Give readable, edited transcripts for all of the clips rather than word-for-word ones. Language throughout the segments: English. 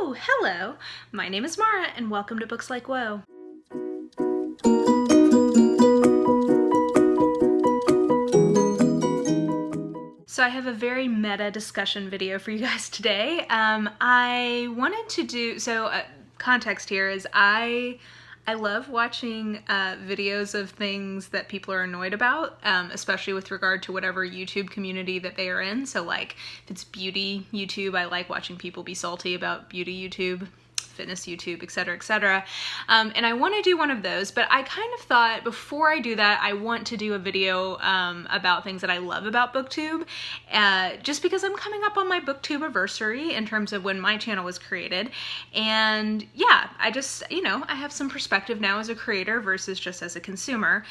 Oh, hello! My name is Mara, and welcome to Books Like Whoa. So I have a very meta discussion video for you guys today. I wanted to do, context here is I love watching videos of things that people are annoyed about, especially with regard to whatever YouTube community that they are in. So like, if it's beauty YouTube, I like watching people be salty about beauty YouTube, fitness YouTube, etc., etc. And I want to do one of those, but I kind of thought before I do that, I want to do a video about things that I love about Booktube, just because I'm coming up on my Booktube anniversary in terms of when my channel was created. And yeah, I just, I have some perspective now as a creator versus just as a consumer.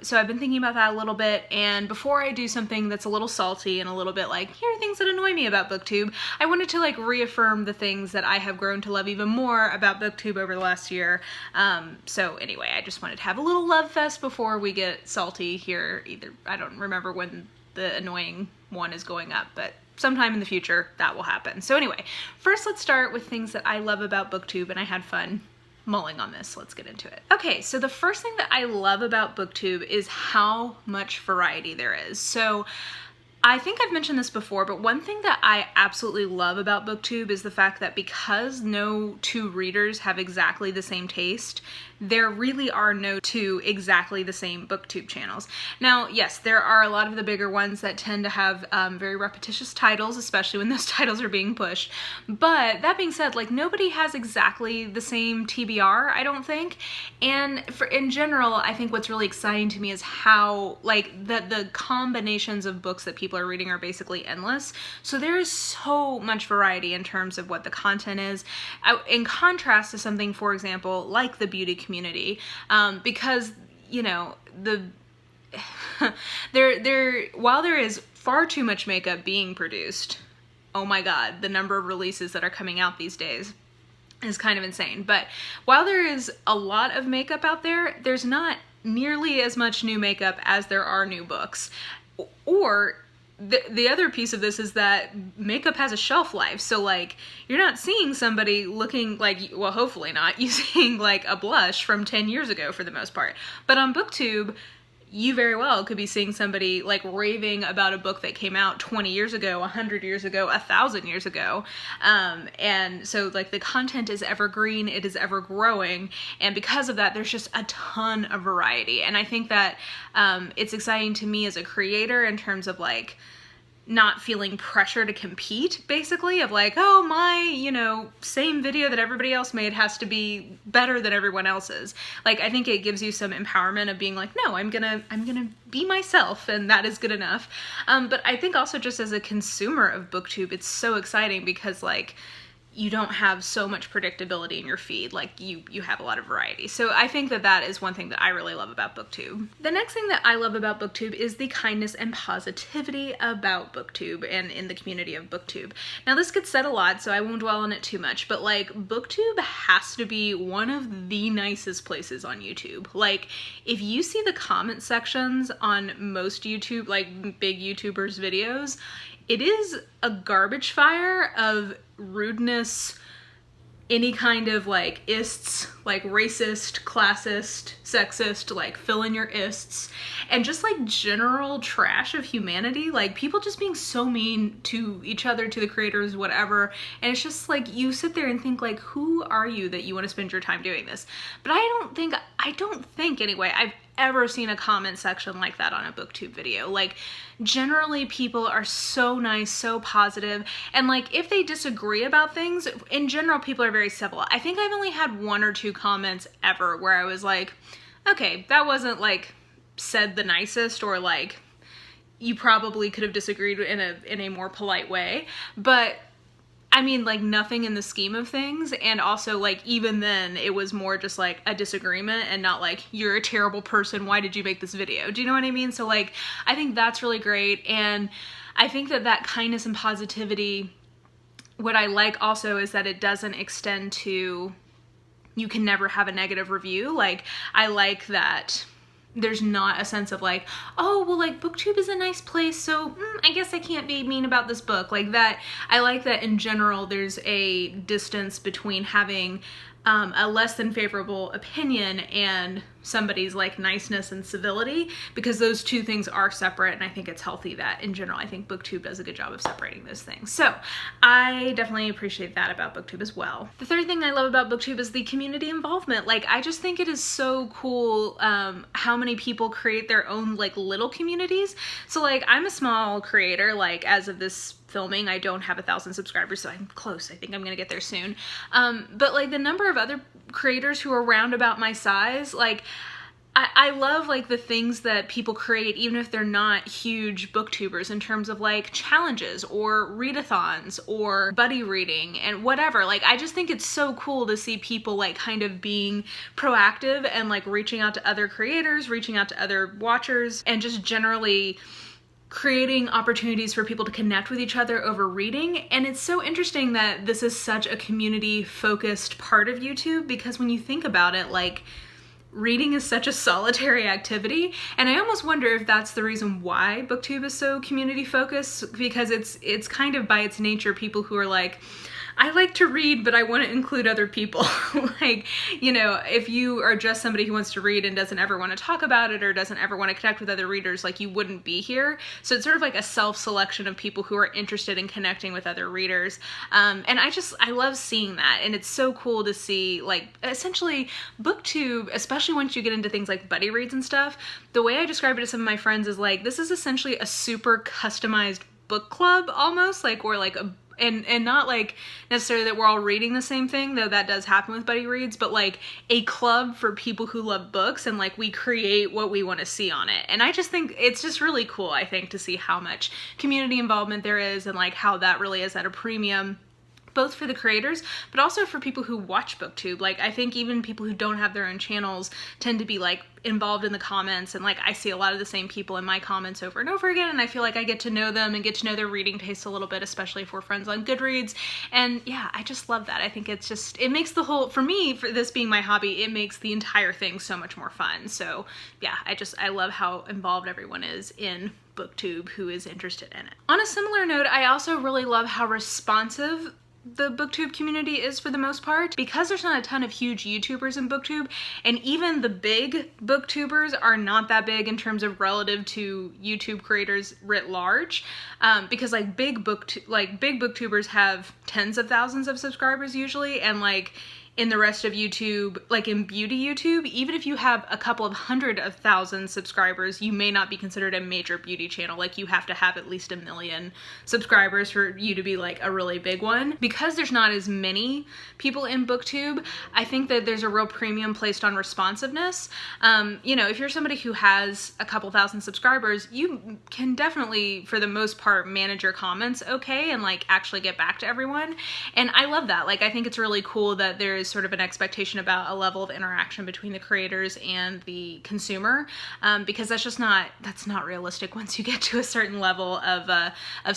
So I've been thinking about that a little bit, and before I do something that's a little salty and a little bit like, here are things that annoy me about Booktube, I wanted to like reaffirm the things that I have grown to love even more about Booktube over the last year. So anyway, I just wanted to have a little love fest before we get salty here. I don't remember when the annoying one is going up, but sometime in the future that will happen. So anyway, first let's start with things that I love about Booktube, and I had fun mulling on this. Let's get into it. Okay, so the first thing that I love about Booktube is how much variety there is. So I think I've mentioned this before, but one thing that I absolutely love about Booktube is the fact that because no two readers have exactly the same taste, there really are no two exactly the same Booktube channels. Now, yes, there are a lot of the bigger ones that tend to have very repetitious titles, especially when those titles are being pushed. But that being said, like, nobody has exactly the same TBR, I don't think. And in general, I think what's really exciting to me is how, like, the combinations of books that people are reading are basically endless. So there is so much variety in terms of what the content is, in contrast to something, for example, like the beauty community, because while there is far too much makeup being produced, oh my god, the number of releases that are coming out these days is kind of insane. But while there is a lot of makeup out there, there's not nearly as much new makeup as there are new books. Or the other piece of this is that makeup has a shelf life. So like, you're not seeing somebody looking like, well, hopefully not, using like a blush from 10 years ago for the most part. But on Booktube, you very well could be seeing somebody like raving about a book that came out 20 years ago, 100 years ago, 1,000 years ago. And so like the content is evergreen, it is ever growing. And because of that, there's just a ton of variety. And I think that it's exciting to me as a creator in terms of like, not feeling pressure to compete, basically, of like, oh, my, same video that everybody else made has to be better than everyone else's. Like, I think it gives you some empowerment of being like, no, I'm gonna be myself, and that is good enough. But I think also just as a consumer of Booktube, it's so exciting because like, you don't have so much predictability in your feed, like you have a lot of variety. So I think that that is one thing that I really love about Booktube. The next thing that I love about Booktube is the kindness and positivity about Booktube and in the community of Booktube. Now this gets said a lot, so I won't dwell on it too much, but like, Booktube has to be one of the nicest places on YouTube. Like, if you see the comment sections on most YouTube, like big YouTubers' videos, it is a garbage fire of rudeness, any kind of like ists, like racist, classist, sexist, like fill in your ists, and just like general trash of humanity, like people just being so mean to each other, to the creators, whatever. And it's just like, you sit there and think like, who are you that you want to spend your time doing this? But I don't think anyway, I've ever seen a comment section like that on a Booktube video. Like, generally people are so nice, so positive, and like, if they disagree about things, in general people are very civil. I think I've only had one or two comments ever where I was like, okay, that wasn't like said the nicest, or like, you probably could have disagreed in a more polite way. But I mean, like, nothing in the scheme of things. And also, like, even then, it was more just, like, a disagreement and not, like, you're a terrible person, why did you make this video? Do you know what I mean? So, like, I think that's really great. And I think that that kindness and positivity, what I like also is that it doesn't extend to, you can never have a negative review. Like, I like that there's not a sense of like, oh, well, like Booktube is a nice place, so I guess I can't be mean about this book. Like that, I like that in general there's a distance between having a less than favorable opinion and somebody's like niceness and civility, because those two things are separate, and I think it's healthy that in general I think Booktube does a good job of separating those things. So I definitely appreciate that about Booktube as well. The third thing I love about Booktube is the community involvement. Like I just think it is so cool how many people create their own like little communities. So like I'm a small creator, like as of this filming I don't have 1,000 subscribers, so I'm close. I think I'm gonna get there soon. But like the number of other creators who are around about my size, like I love like the things that people create even if they're not huge booktubers, in terms of like challenges or readathons or buddy reading and whatever. Like I just think it's so cool to see people like kind of being proactive and like reaching out to other creators, reaching out to other watchers, and just generally creating opportunities for people to connect with each other over reading. And it's so interesting that this is such a community focused part of YouTube, because when you think about it, like reading is such a solitary activity, and I almost wonder if that's the reason why Booktube is so community focused, because it's kind of by its nature people who are like, I like to read, but I want to include other people. Like, you know, if you are just somebody who wants to read and doesn't ever want to talk about it or doesn't ever want to connect with other readers, like you wouldn't be here. So it's sort of like a self-selection of people who are interested in connecting with other readers. And I love seeing that. And it's so cool to see, like, essentially Booktube, especially once you get into things like buddy reads and stuff, the way I describe it to some of my friends is like, this is essentially a super customized book club almost, like, or like a and not like necessarily that we're all reading the same thing, though that does happen with buddy reads, but like a club for people who love books, and like we create what we want to see on it. And I just think it's just really cool, I think, to see how much community involvement there is, and like how that really is at a premium, both for the creators, but also for people who watch Booktube. Like, I think even people who don't have their own channels tend to be like involved in the comments, and like I see a lot of the same people in my comments over and over again, and I feel like I get to know them and get to know their reading taste a little bit, especially if we're friends on Goodreads. And yeah, I just love that. I think it's just, it makes the whole, for me, for this being my hobby, it makes the entire thing so much more fun. So yeah, I love how involved everyone is in Booktube who is interested in it. On a similar note, I also really love how responsive the Booktube community is for the most part, because there's not a ton of huge YouTubers in Booktube, and even the big Booktubers are not that big in terms of relative to YouTube creators writ large, because like big Booktubers have tens of thousands of subscribers usually, and like in the rest of YouTube, like in beauty YouTube, even if you have a couple of 100,000 subscribers, you may not be considered a major beauty channel. Like you have to have at least 1 million subscribers for you to be like a really big one. Because there's not as many people in Booktube, I think that there's a real premium placed on responsiveness. You know, if you're somebody who has a couple thousand subscribers, you can definitely, for the most part, manage your comments okay and like actually get back to everyone. And I love that. Like, I think it's really cool that there is sort of an expectation about a level of interaction between the creators and the consumer, because that's not realistic once you get to a certain level of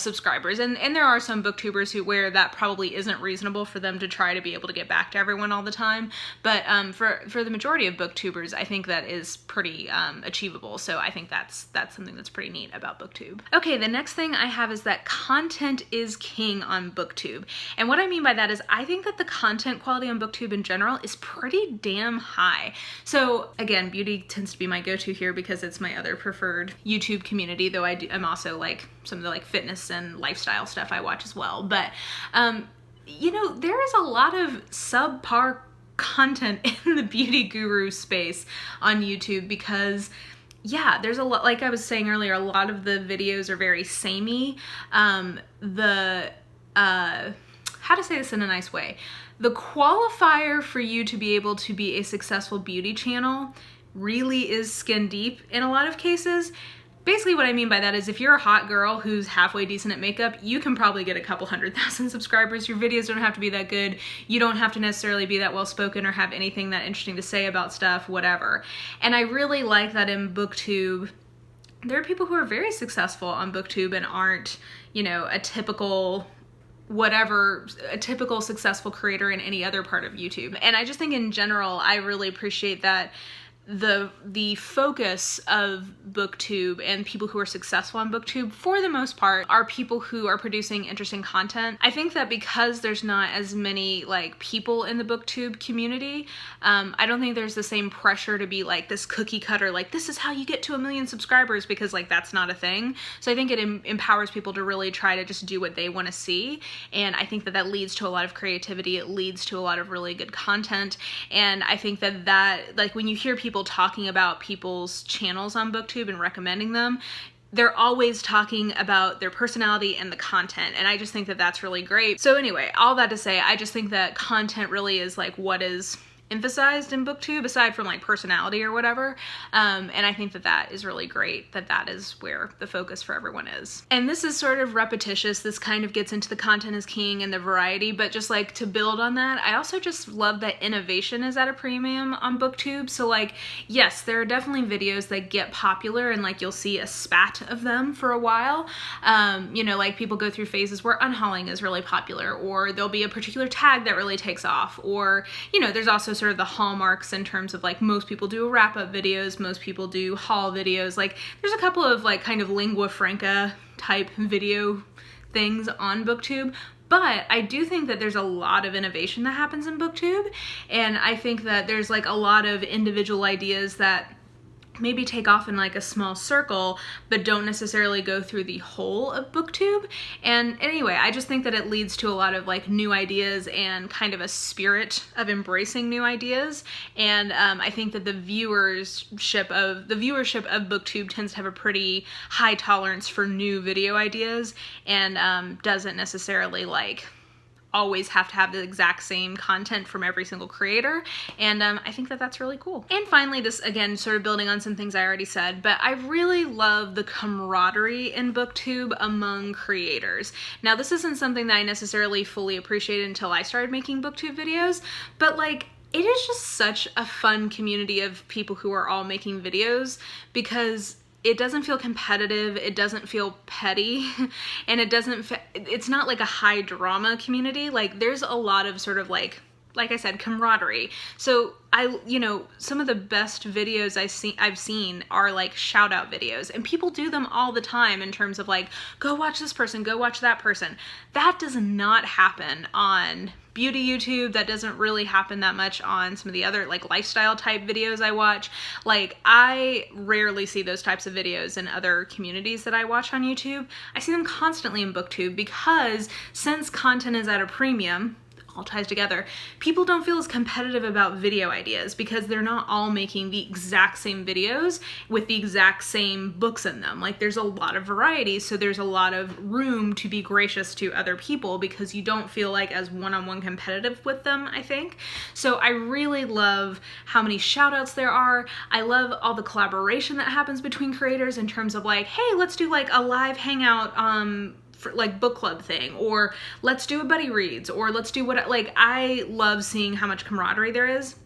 subscribers. And there are some Booktubers where that probably isn't reasonable for them to try to be able to get back to everyone all the time. But for the majority of Booktubers, I think that is pretty achievable. So I think that's something that's pretty neat about Booktube. Okay, the next thing I have is that content is king on Booktube. And what I mean by that is I think that the content quality on Booktube in general is pretty damn high. So again, beauty tends to be my go-to here because it's my other preferred YouTube community, though I'm also like some of the like fitness and lifestyle stuff I watch as well. But you know, there is a lot of subpar content in the beauty guru space on YouTube, because yeah, there's a lot, like I was saying earlier, a lot of the videos are very samey. How to say this in a nice way? The qualifier for you to be able to be a successful beauty channel really is skin deep in a lot of cases. Basically what I mean by that is if you're a hot girl who's halfway decent at makeup, you can probably get a couple 100,000 subscribers. Your videos don't have to be that good. You don't have to necessarily be that well spoken or have anything that interesting to say about stuff, whatever. And I really like that in Booktube, there are people who are very successful on Booktube and aren't, you know, a typical successful creator in any other part of YouTube. And I just think in general, I really appreciate that the focus of Booktube and people who are successful on Booktube, for the most part, are people who are producing interesting content. I think that because there's not as many like people in the Booktube community, I don't think there's the same pressure to be like this cookie cutter, like this is how you get to 1 million subscribers, because like that's not a thing. So I think it empowers people to really try to just do what they want to see, and I think that that leads to a lot of creativity. It leads to a lot of really good content, and I think that like when you hear people talking about people's channels on Booktube and recommending them, they're always talking about their personality and the content, and I just think that that's really great. So anyway, all that to say, I just think that content really is like what is emphasized in Booktube, aside from like personality or whatever, and I think that that is really great, that that is where the focus for everyone is. And this is sort of repetitious, this kind of gets into the content is king and the variety, but just like to build on that, I also just love that innovation is at a premium on Booktube. So like, yes, there are definitely videos that get popular and like you'll see a spat of them for a while, you know, like people go through phases where unhauling is really popular, or there'll be a particular tag that really takes off, or, you know, there's also sort of the hallmarks in terms of like most people do wrap-up videos, most people do haul videos, like there's a couple of like kind of lingua franca type video things on Booktube. But I do think that there's a lot of innovation that happens in Booktube, and I think that there's like a lot of individual ideas that maybe take off in like a small circle, but don't necessarily go through the whole of Booktube. And anyway, I just think that it leads to a lot of like new ideas and kind of a spirit of embracing new ideas. And I think that the viewership of Booktube tends to have a pretty high tolerance for new video ideas, and doesn't necessarily like always have to have the exact same content from every single creator, and I think that that's really cool. And finally, this again sort of building on some things I already said, but I really love the camaraderie in Booktube among creators. Now this isn't something that I necessarily fully appreciated until I started making Booktube videos, but like it is just such a fun community of people who are all making videos, because it doesn't feel competitive, it doesn't feel petty, and it's not like a high drama community. Like there's a lot of sort of like I said, camaraderie. So you know, some of the best videos I've seen are like shout out videos, and people do them all the time in terms of like, go watch this person, go watch that person. That does not happen on beauty YouTube. That doesn't really happen that much on some of the other like lifestyle type videos I watch. Like I rarely see those types of videos in other communities that I watch on YouTube. I see them constantly in Booktube, because since content is at a premium, all ties together, people don't feel as competitive about video ideas because they're not all making the exact same videos with the exact same books in them. Like there's a lot of variety, so there's a lot of room to be gracious to other people because you don't feel like as one-on-one competitive with them, I think. So I really love how many shout outs there are. I love all the collaboration that happens between creators in terms of like, hey, let's do like a live hangout like book club thing, or let's do a buddy reads, or let's do what, like I love seeing how much camaraderie there is.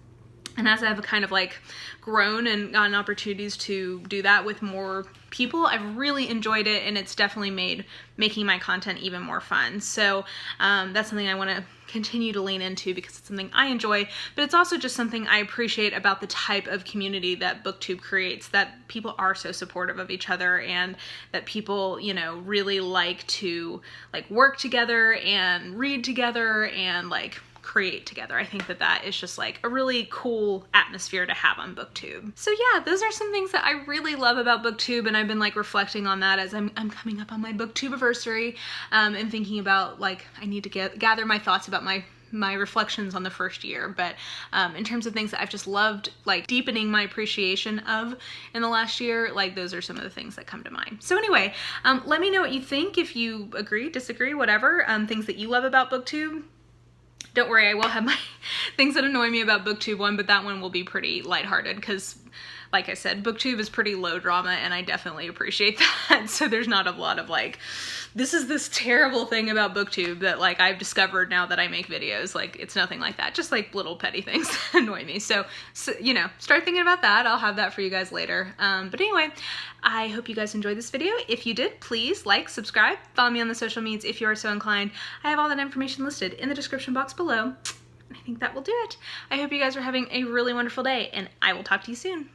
And as I've kind of like grown and gotten opportunities to do that with more people, I've really enjoyed it, and it's definitely made making my content even more fun. So that's something I want to continue to lean into because it's something I enjoy, but it's also just something I appreciate about the type of community that Booktube creates, that people are so supportive of each other, and that people, you know, really like to like work together and read together and like create together. I think that that is just like a really cool atmosphere to have on Booktube. So yeah, those are some things that I really love about Booktube, and I've been like reflecting on that as I'm coming up on my Booktube anniversary, and thinking about like I need to gather my thoughts about my reflections on the first year. But in terms of things that I've just loved like deepening my appreciation of in the last year, like those are some of the things that come to mind. So anyway, let me know what you think, if you agree, disagree, whatever, things that you love about Booktube. Don't worry, I will have my things that annoy me about Booktube one, but that one will be pretty lighthearted because, like I said, Booktube is pretty low drama, and I definitely appreciate that. So there's not a lot of like, this is this terrible thing about Booktube that like I've discovered now that I make videos. Like it's nothing like that, just like little petty things that annoy me. So you know, start thinking about that. I'll have that for you guys later. But anyway, I hope you guys enjoyed this video. If you did, please like, subscribe, follow me on the social medias if you are so inclined. I have all that information listed in the description box below. I think that will do it. I hope you guys are having a really wonderful day, and I will talk to you soon.